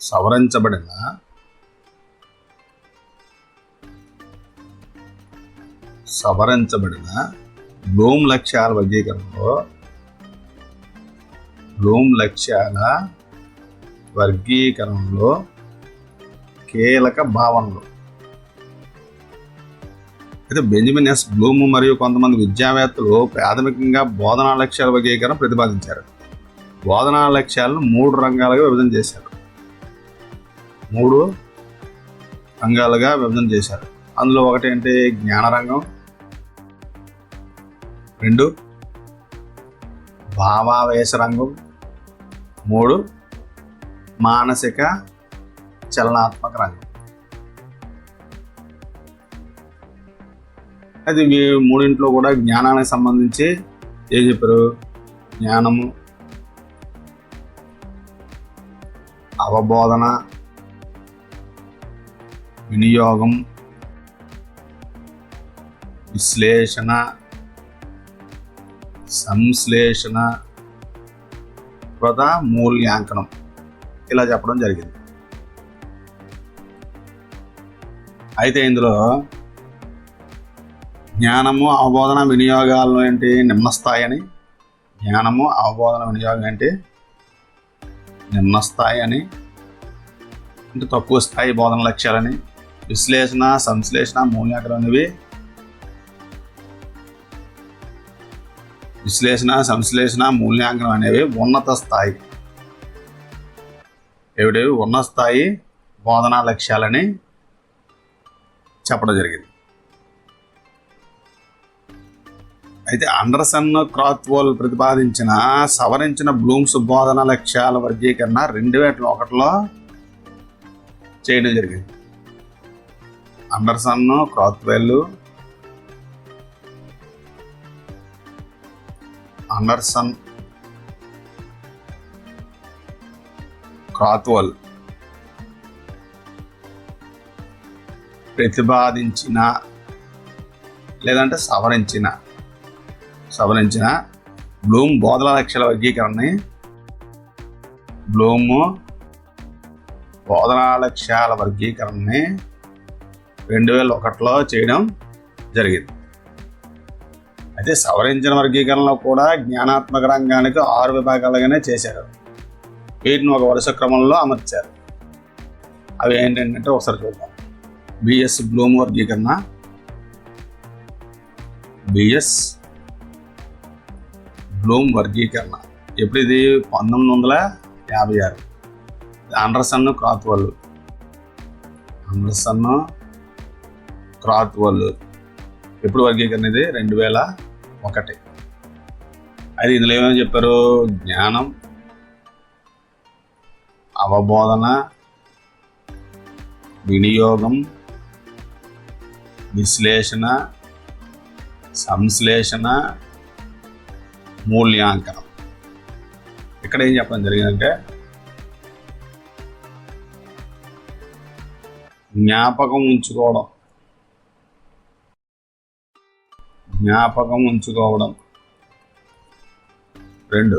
సవరించబడిన Bloom లక్ష్యాల వర్గీకరణలో కీలక భావనలు. అయితే బెంజమిన్ ఎస్ బ్లూమ్ మరియు కొంతమంది విద్యావేత్తలు ప్రాథమికంగా బోధనా లక్ష్యాల వర్గీకరణ ప్రతిపాదించారు. బోధనా లక్ష్యాలను 3 రంగాలుగా విభజన చేశారు. అందులో ఒకటి ఏంటి? జ్ఞాన రంగం. 2 భావావేశ రంగం. 3 మానసిక చలనాత్మక రంగం. అయితే ఈ మూడింట్లో కూడా జ్ఞానానికి సంబంధించి ఏం చెప్పారు? జ్ఞానము, అవబోధన, వినియోగం, విశ్లేషణ, సంశ్లేషణ, తర్వాత మూల్యాంకనం ఇలా చెప్పడం జరిగింది. అయితే ఇందులో జ్ఞానము, అవబోధన, వినియోగాలు ఏంటి? నిమ్న స్థాయి అని. జ్ఞానము, అవబోధన, వినియోగం ఏంటి? నిమ్న స్థాయి అని, అంటే తక్కువ స్థాయి బోధన లక్ష్యాలని. విశ్లేషణ, సంశ్లేషణ, మూల్యాంకనం అనేవి ఉన్నత స్థాయి. ఉన్నత స్థాయి బోధనా లక్ష్యాలని చెప్పడం జరిగింది. అయితే అండర్సన్, క్రాత్వోల్ ప్రతిపాదించిన సవరించిన బ్లూమ్స్ బోధనా లక్ష్యాల వర్గీకరణ 2001లో చేయడం జరిగింది. అండర్సన్, క్రాత్వోల్ ప్రతిపాదించిన లేదంటే సవరించిన బ్లూమ్ బోధనా లక్ష్యాల వర్గీకరణని 2001లో చేయడం జరిగింది. అయితే సవరించిన వర్గీకరణలో కూడా జ్ఞానాత్మక రంగానికి 6 విభాగాలుగానే చేశారు. వీటిని ఒక వరుస క్రమంలో అమర్చారు. అవి ఏంటంటే ఒకసారి చూద్దాం. బిఎస్ బ్లూమ్ వర్గీకరణ. ఎప్పుడు ఇది? 1956. అండర్సన్, క్రాత్వోల్ ఎప్పుడు వర్గీకరణ? ఇది 2001. అది ఇందులో ఏమని చెప్పారు? జ్ఞానం, అవబోధన, వినియోగం, విశ్లేషణ, సంశ్లేషణ, మూల్యాంకనం. ఇక్కడ ఏం చెప్పడం జరిగిందంటే జ్ఞాపకం ఉంచుకోవడం, 2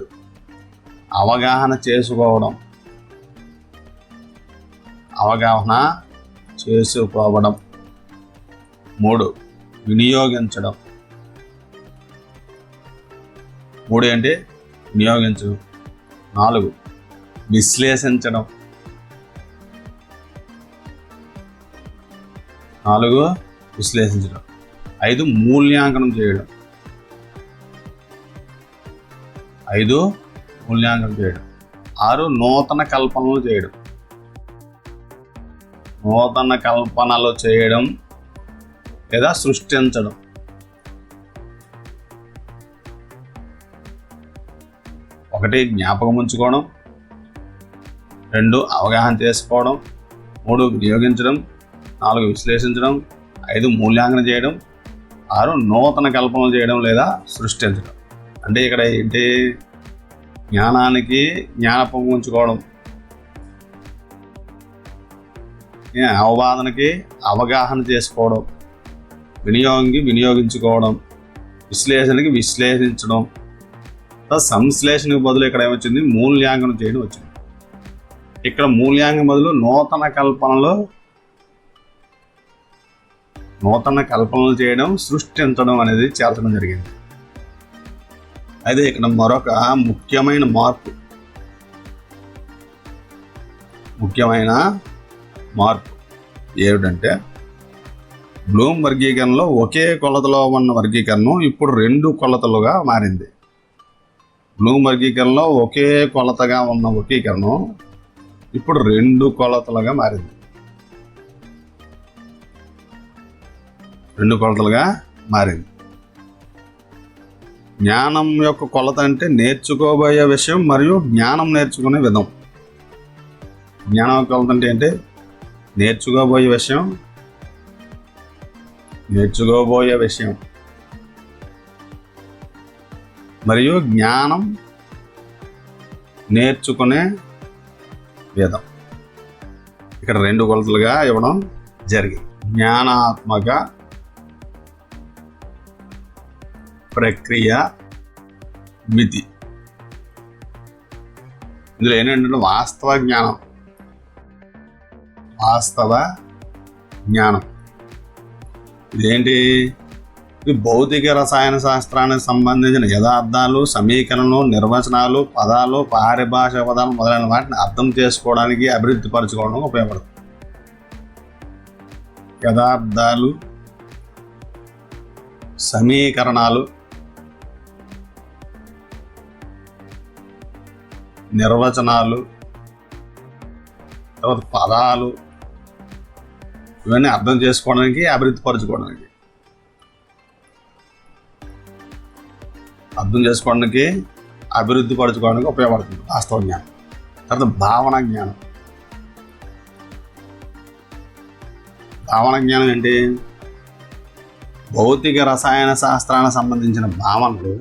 అవగాహన చేసుకోవడం, 3 వినియోగించడం. 3 ఏంటి? వినియోగించడం. 4 విశ్లేషించడం. 5 మూల్యాంకనం చేయడం. 6 నూతన కల్పనలు చేయడం లేదా సృష్టించడం. 1 జ్ఞాపకం ఉంచుకోవడం, 2 అవగాహన చేసుకోవడం, 3 వినియోగించడం, 4 విశ్లేషించడం, 5 మూల్యాంకనం చేయడం, 6 నూతన కల్పనలు చేయడం లేదా సృష్టించడం. అంటే ఇక్కడ ఏంటి? జ్ఞానానికి జ్ఞాపకం ఉంచుకోవడం, అవబోధనకి అవగాహన చేసుకోవడం, వినియోగించుకోవడం, విశ్లేషణకి విశ్లేషించడం, సంశ్లేషణకు బదులు ఇక్కడ ఏమొచ్చింది? మూల్యాంకనం చేయడం వచ్చింది. ఇక్కడ మూల్యాంగం బదులు నూతన కల్పనలు చేయడం, సృష్టించడం అనేది చేర్చడం జరిగింది. అయితే ఇక్కడ మరొక ముఖ్యమైన మార్పు ఏమిటంటే, బ్లూమ్ వర్గీకరణలో ఒకే కొలతలో ఉన్న వర్గీకరణం ఇప్పుడు 2 కొలతలుగా మారింది. బ్లూమ్ వర్గీకరణలో ఒకే కొలతగా ఉన్న వర్గీకరణం ఇప్పుడు 2 కొలతలుగా మారింది. 2 కొలతలుగా మారింది. జ్ఞానం యొక్క కొలత అంటే నేర్చుకోబోయే విషయం మరియు జ్ఞానం నేర్చుకునే విధం. జ్ఞానం యొక్క కొలత అంటే ఏంటి? నేర్చుకోబోయే విషయం మరియు జ్ఞానం నేర్చుకునే విధం. ఇక్కడ 2 కొలతలుగా ఇవ్వడం జరిగింది. జ్ఞానాత్మక ప్రక్రియ మితి. ఇందులో ఏంటంటే వాస్తవ జ్ఞానం ఇదేంటి? ఇది భౌతిక రసాయన శాస్త్రానికి సంబంధించిన యథార్థాలు, సమీకరణలు, నిర్వచనాలు, పదాలు, పారిభాషిక పదాలు మొదలైన వాటిని అర్థం చేసుకోవడానికి, అభివృద్ధి పరచుకోవడానికి ఉపయోగపడుతుంది. యథార్థాలు, సమీకరణాలు, నిర్వచనాలు, తర్వాత పదాలు, ఇవన్నీ అర్థం చేసుకోవడానికి, అభివృద్ధి పరచుకోవడానికి ఉపయోగపడుతుంది వాస్తవ జ్ఞానం. తర్వాత భావన జ్ఞానం ఏంటి? భౌతిక రసాయన శాస్త్రానికి సంబంధించిన భావనలు,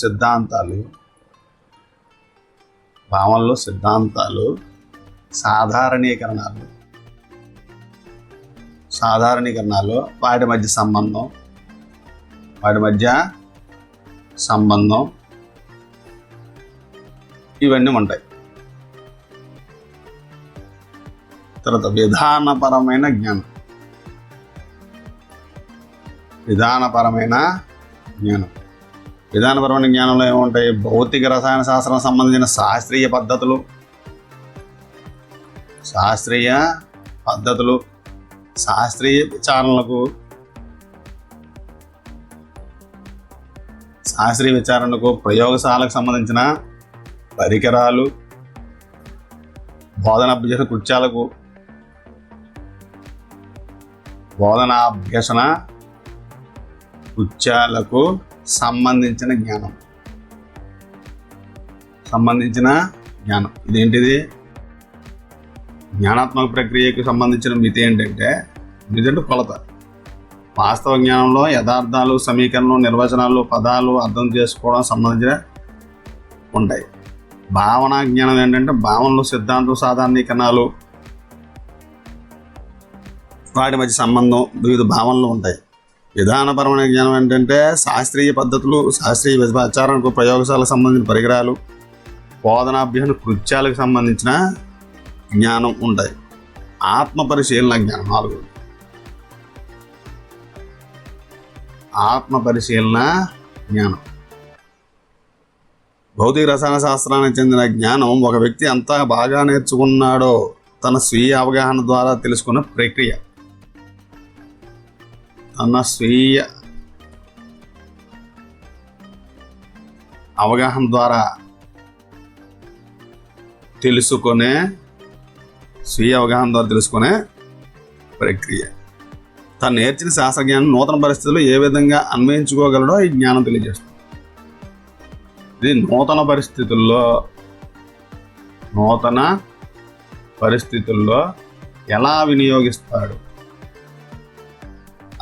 సిద్ధాంతాలు, సాధారణీకరణాలు, వాటి మధ్య సంబంధం ఇవన్నీ ఉంటాయి. తర్వాత విధానపరమైన జ్ఞానంలో ఏముంటాయి? భౌతిక రసాయన శాస్త్రానికి సంబంధించిన శాస్త్రీయ పద్ధతులు, శాస్త్రీయ విచారణకు, ప్రయోగశాలకు సంబంధించిన పరికరాలు, బోధనాభ్యసన కృత్యాలకు సంబంధించిన జ్ఞానం. ఇదేంటిది? జ్ఞానాత్మక ప్రక్రియకు సంబంధించిన మితి ఏంటంటే కొలత. వాస్తవ జ్ఞానంలో యథార్థాలు, సమీకరణలు, నిర్వచనాలు, పదాలు అర్థం చేసుకోవడం సంబంధించిన ఉంటాయి. భావన జ్ఞానం ఏంటంటే భావనలు, సిద్ధాంతం, సాధారణీకరణాలు, వాటి మధ్య సంబంధం, వివిధ భావనలు ఉంటాయి. విధానపరమైన జ్ఞానం ఏంటంటే శాస్త్రీయ పద్ధతులు, శాస్త్రీయ విచారణకు, ప్రయోగశాలకు సంబంధించిన పరికరాలు, బోధనాభ్యసన కృత్యాలకు సంబంధించిన జ్ఞానం ఉంటాయి. ఆత్మ పరిశీలన జ్ఞానం 4. ఆత్మ పరిశీలన జ్ఞానం భౌతిక రసాయన శాస్త్రానికి చెందిన జ్ఞానం ఒక వ్యక్తి ఎంత బాగా నేర్చుకున్నాడో తన స్వీయ అవగాహన ద్వారా తెలుసుకున్న ప్రక్రియ. తన స్వీయ అవగాహన ద్వారా తెలుసుకునే ప్రక్రియ. తను నేర్చిన శాస్త్రజ్ఞానం నూతన పరిస్థితుల్లో ఏ విధంగా అన్వయించుకోగలడో ఈ జ్ఞానం తెలియజేస్తుంది. ఇది నూతన పరిస్థితుల్లో ఎలా వినియోగిస్తాడు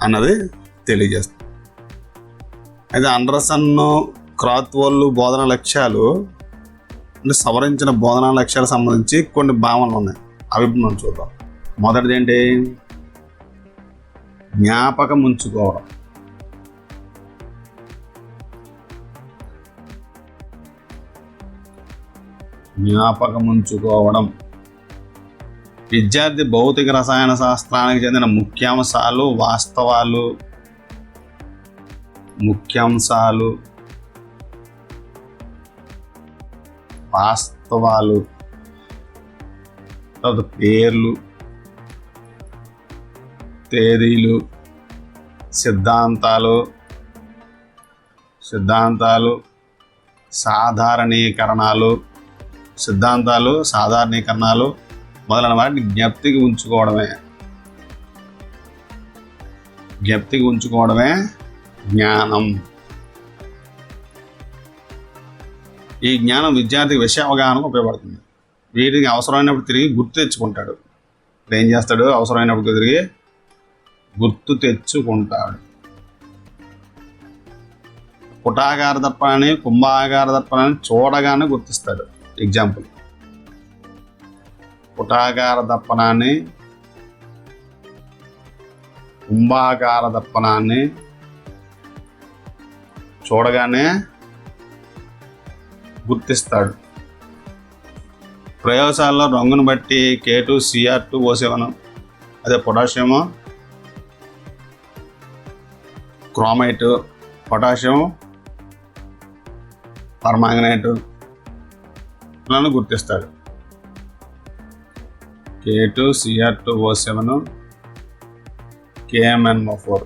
అన్నది తెలియజేస్తుంది. అయితే అండర్సన్, క్రాత్వోల్ బోధన లక్ష్యాలు అంటే సవరించిన బోధనా లక్ష్యాలకు సంబంధించి కొన్ని భావనలు ఉన్నాయి. అవి మనం చూద్దాం. మొదటిది ఏంటి? జ్ఞాపకం ఉంచుకోవడం. జ్ఞాపకముంచుకోవడం. విద్యార్థి భౌతిక రసాయన శాస్త్రానికి చెందిన ముఖ్యాంశాలు, వాస్తవాలు, తర్వాత పేర్లు, తేదీలు, సిద్ధాంతాలు, సాధారణీకరణాలు మొదలైన వాటిని జ్ఞప్తికి ఉంచుకోవడమే జ్ఞానం. ఈ జ్ఞానం విద్యార్థికి విషయ అవగాహనకు ఉపయోగపడుతుంది. వీటికి అవసరమైనప్పుడు తిరిగి గుర్తు తెచ్చుకుంటాడు. ఏం చేస్తాడు? అవసరమైనప్పుడు తిరిగి గుర్తు తెచ్చుకుంటాడు. పుటాకార దర్పణాన్ని, కుంభాకార దర్పణాన్ని చూడగానే గుర్తిస్తాడు. ఎగ్జాంపుల్, పుటాకార దర్పణాన్ని, కుంభాకార దర్పణాన్ని చూడగానే గుర్తిస్తాడు. ప్రయోగశాలలో రంగును బట్టి K2Cr2O7, అదే పొటాషియము క్రోమైట్, పొటాషియం పర్మాంగనేట్ లను గుర్తిస్తాడు. K2Cr2O7, KMnO4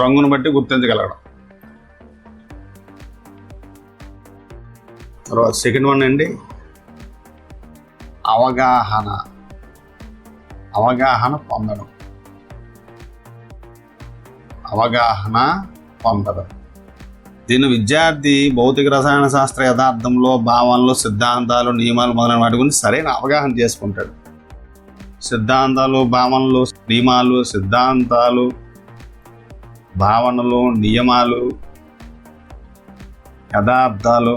రంగును బట్టి గుర్తించగలగడం. తర్వాత సెకండ్ వన్ అండి, అవగాహన పొందడం. దీని విద్యార్థి భౌతిక రసాయన శాస్త్ర యథార్థంలో, భావనలు, సిద్ధాంతాలు, నియమాలు మొదలైన వాటి గురించి సరైన అవగాహన చేసుకుంటాడు. సిద్ధాంతాలు, భావనలు, నియమాలు, సిద్ధాంతాలు, భావనలు, నియమాలు, యథార్థాలు,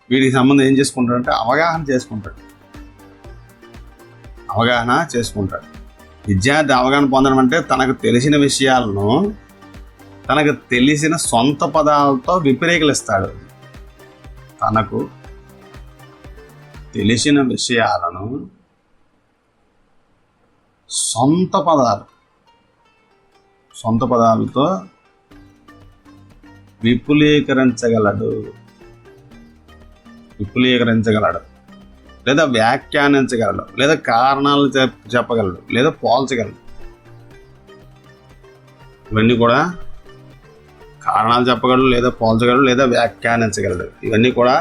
వీటికి సంబంధం ఏం చేసుకుంటాడంటే అవగాహన చేసుకుంటాడు. విద్యార్థి అవగాహన పొందడం అంటే తనకు తెలిసిన విషయాలను తనకు తెలిసిన సొంత పదాలతో విపరీకరిస్తాడు. తనకు తెలిసిన విషయాలను సొంత పదాలతో విపులీకరించగలడు, లేదా వ్యాఖ్యానించగలడు, లేదా కారణాలు చెప్పగలడు, లేదా పోల్చగలడు. ఇవన్నీ కూడా కారణాలు చెప్పగలడు, లేదా పోల్చగలడు, లేదా వ్యాఖ్యానించగలడు. ఇవన్నీ కూడా.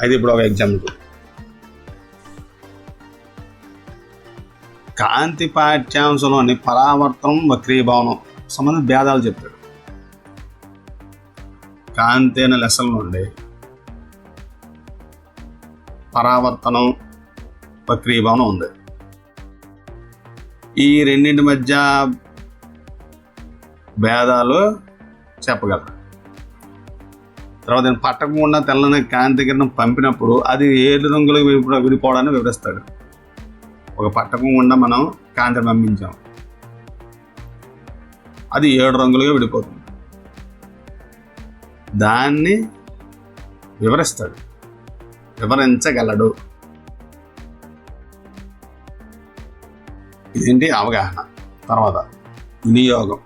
అయితే ఇప్పుడు ఒక ఎగ్జాంపుల్, కాంతి పాఠ్యాంశంలోని పరావర్తనం, వక్రీభవనం సంబంధించిన భేదాలు చెప్పాడు. కాంతి అనే లెసన్ నుండి పరావర్తనం, వక్రీభవనం ఉంది. ఈ రెండింటి మధ్య భేదాలు చెప్పగలరు. తర్వాత పట్టకుండా తెల్లని కాంతి కిరణం పంపినప్పుడు అది 7 రంగులకు విడిపోవడాన్ని వివరిస్తాడు. ఒక పట్టకం గుండా మనం కాంతిని పంపించాం, అది 7 రంగులుగా విడిపోతుంది. దాన్ని వివరించగలడు. ఇదేంటి? అవగాహన. తర్వాత వినియోగం.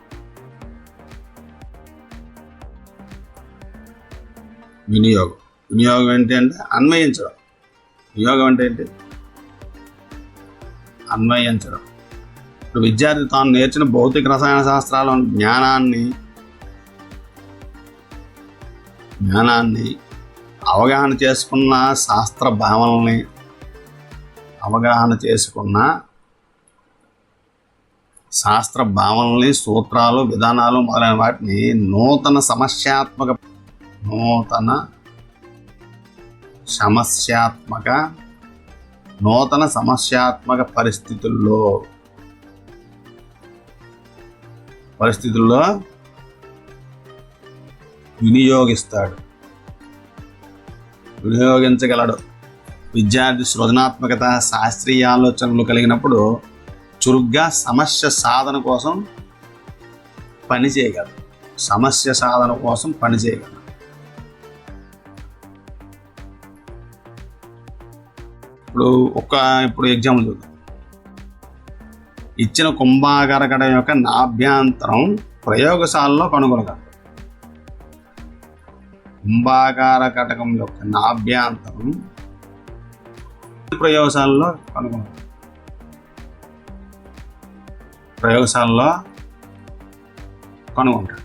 వినియోగం ఏంటి అంటే అన్వయించడం. వినియోగం అంటే ఏంటి? అన్వయించడం. ఇప్పుడు విద్యార్థి తాను నేర్చిన భౌతిక రసాయన శాస్త్రాల జ్ఞానాన్ని అవగాహన చేసుకున్న శాస్త్ర భావనల్ని, సూత్రాలు, విధానాలు మొదలైన వాటిని నూతన సమస్యాత్మక పరిస్థితుల్లో వినియోగించగలడు. విద్యార్థి సృజనాత్మకత, శాస్త్రీయ ఆలోచనలు కలిగినప్పుడు చురుగ్గా సమస్య సాధన కోసం పనిచేయగలడు. ఇప్పుడు ఎగ్జాంపుల్ చూద్దాం. ఇచ్చిన కుంభాకార కటకం యొక్క నాభ్యంతరం ప్రయోగశాలలో కనుగొనగలరు. కుంభాకార కటకం యొక్క నాభ్యంతరం ప్రయోగశాలలో కనుగొనగలరు. ప్రయోగశాలలో కనుగొంటారు.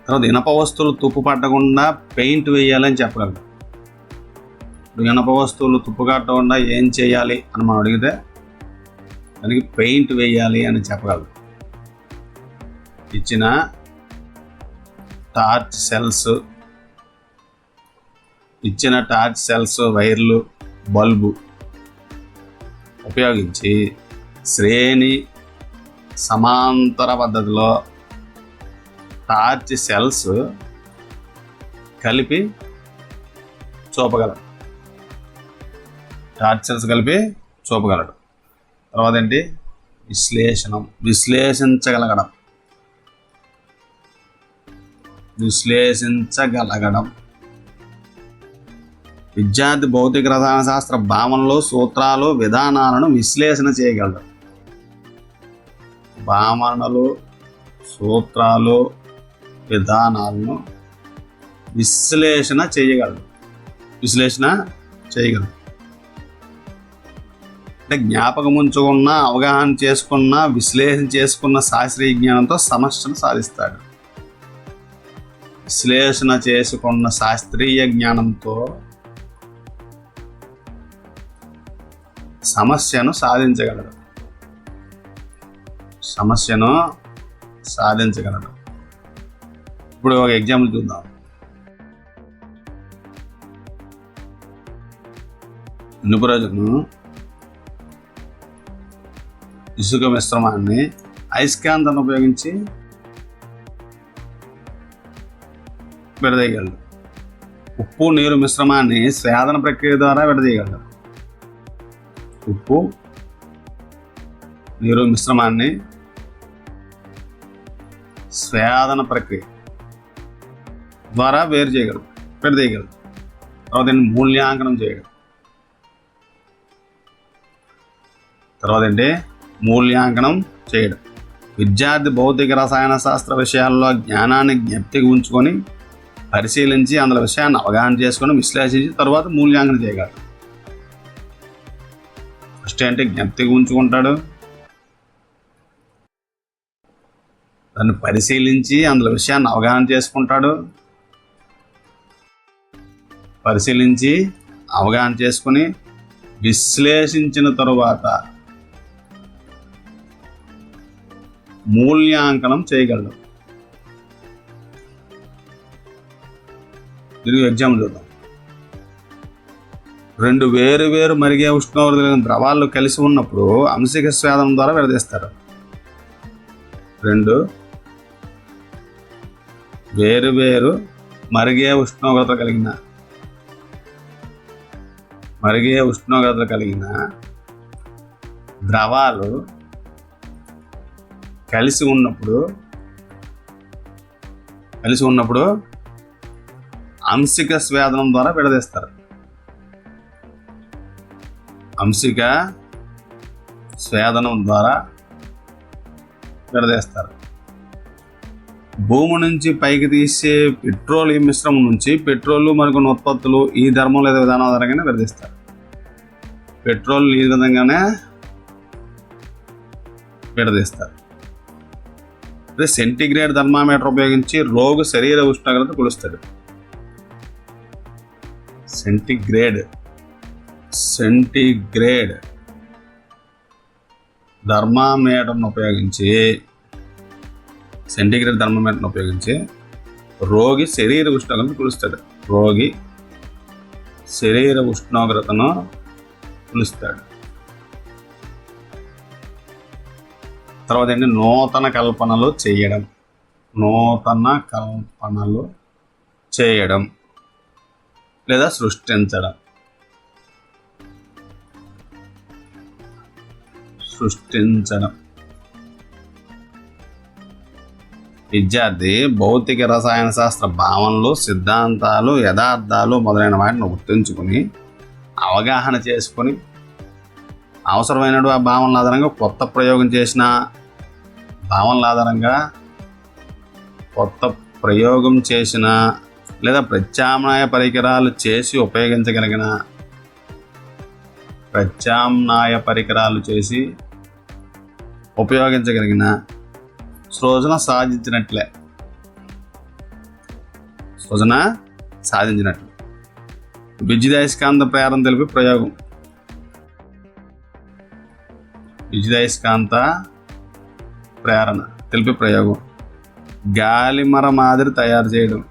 తర్వాత ఇనప వస్తువులు తుప్పు పట్టకుండా పెయింట్ వేయాలని చెప్పగలరు. ఇప్పుడు ఇనప వస్తువులు తుప్పు పట్టకుండా ఏం చేయాలి అని మనం అడిగితే దానికి పెయింట్ వేయాలి అని చెప్పగలరు. ఇచ్చిన టార్చ్ సెల్స్ వైర్లు బల్బు ఉపయోగించి శ్రేణి సమాంతర పద్ధతిలో టార్చ్ సెల్స్ కలిపి చూపగలడు. తర్వాత ఏంటి? విశ్లేషించగలగడం. విద్యార్థి భౌతిక రసాయన శాస్త్ర భావనలు, సూత్రాలు, విధానాలను విశ్లేషణ చేయగలడు. భావనలు, సూత్రాలు, విధానాలను విశ్లేషణ చేయగలడు. అంటే జ్ఞాపకం ఉంచుకున్న, అవగాహన చేసుకున్న, విశ్లేషణ చేసుకున్న శాస్త్రీయ జ్ఞానంతో సమస్యను సాధిస్తాడు. విశ్లేషణ చేసుకున్న శాస్త్రీయ జ్ఞానంతో సమస్యను సాధించగలడు. ఇప్పుడు ఒక ఎగ్జాంపుల్ చూద్దాం. ఇనుప రోజును ఇసుక మిశ్రమాన్ని అయస్కాంతాన్ని ఉపయోగించి విడదీయగలడు. ఉప్పు నీరు మిశ్రమాన్ని స్వేదన ప్రక్రియ ద్వారా విడదీయగలడు. ఉప్పు నీరు మిశ్రమాన్ని స్వేదన ప్రక్రియ ద్వారా విడదీయగలడు. తర్వాత మూల్యాంకనం చేయడం. విద్యార్థి భౌతిక రసాయన శాస్త్ర విషయాల్లో జ్ఞానాన్ని జ్ఞప్తికి ఉంచుకొని పరిశీలించి అందులో విషయాన్ని అవగాహన చేసుకొని విశ్లేషించి తర్వాత మూల్యాంకనం చేయగలడు. ఫస్ట్ అంటే జ్ఞప్తికి ఉంచుకుంటాడు, దాన్ని పరిశీలించి అందులో విషయాన్ని అవగాహన చేసుకుని విశ్లేషించిన తరువాత మూల్యాంకనం చేయగలడు. దీనికి ఎగ్జాంపుల్ చూద్దాం. 2 వేరు మరిగే ఉష్ణోగ్రత ద్రవాలు కలిసి ఉన్నప్పుడు అంశిక స్వేదనం ద్వారా విడదీస్తారు. 2 వేరు మరిగే ఉష్ణోగ్రత కలిగిన ద్రవాలు కలిసి ఉన్నప్పుడు అంశిక స్వేదనం ద్వారా విడదీస్తారు. భూమి నుంచి పైకి తీసే పెట్రోలియం మిశ్రమం నుంచి పెట్రోల్ మరికొన్ని ఉత్పత్తులు ఈ ధర్మం లేదా విధానం ఆధారంగానే విడదీస్తారు. పెట్రోల్ ఈ విధంగానే విడదీస్తారు. సెంటిగ్రేడ్ థర్మామీటర్ ఉపయోగించి రోగి శరీర ఉష్ణోగ్రత కొలుస్తాడు. సెంటిగ్రేడ్ థర్మామీటర్ను ఉపయోగించి రోగి శరీర ఉష్ణోగ్రతను కొలుస్తాడు. తర్వాత ఏంటి? నూతన కల్పనలు చేయడం లేదా సృష్టించడం. విద్యార్థి భౌతిక రసాయన శాస్త్ర భావనలు, సిద్ధాంతాలు, యథార్థాలు మొదలైన వాటిని గుర్తుంచుకుని అవగాహన చేసుకొని అవసరమైన ఆ భావనల ఆధారంగా కొత్త ప్రయోగం చేసిన లేదా ప్రత్యామ్నాయ పరికరాలు చేసి ఉపయోగించగలిగిన సృజన సాధించినట్లే. విద్యుదయస్కాంత ప్రేరణ తెలిపి ప్రయోగం. విద్యుదయస్కాంత ప్రేరణ తెలిపి ప్రయోగం. గాలిమర మాదిరి తయారు చేయడం.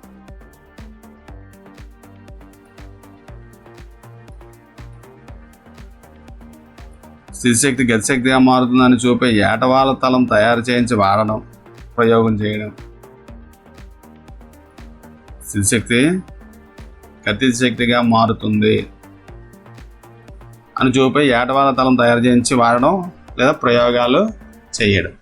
స్థితిశక్తి గతిశక్తిగా మారుతుందని చూపే ఏటవాల తలం తయారు చేయించి వాడడం, ప్రయోగం చేయడం. స్థితిశక్తి గతిశక్తిగా మారుతుంది అని చూపే ఏటవాల తలం తయారు చేయించి వాడడం లేదా ప్రయోగాలు చేయడం.